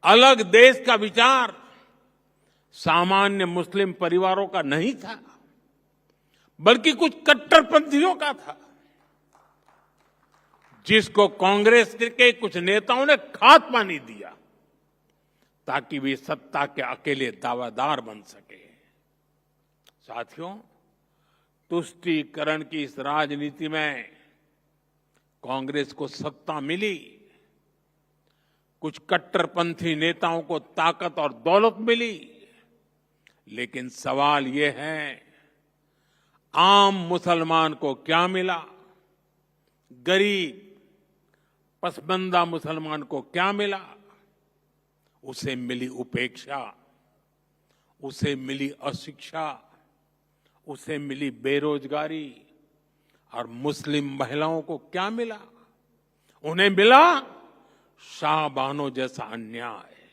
अलग देश का विचार सामान्य मुस्लिम परिवारों का नहीं था, बल्कि कुछ कट्टरपंथियों का था, जिसको कांग्रेस के कुछ नेताओं ने खाद पानी दिया ताकि वे सत्ता के अकेले दावेदार बन सके। साथियों, तुष्टीकरण की इस राजनीति में कांग्रेस को सत्ता मिली, कुछ कट्टरपंथी नेताओं को ताकत और दौलत मिली, लेकिन सवाल ये है, आम मुसलमान को क्या मिला? गरीब पसमानदा मुसलमान को क्या मिला? उसे मिली उपेक्षा, उसे मिली अशिक्षा, उसे मिली बेरोजगारी। और मुस्लिम महिलाओं को क्या मिला? उन्हें मिला शाहबानो जैसा अन्याय।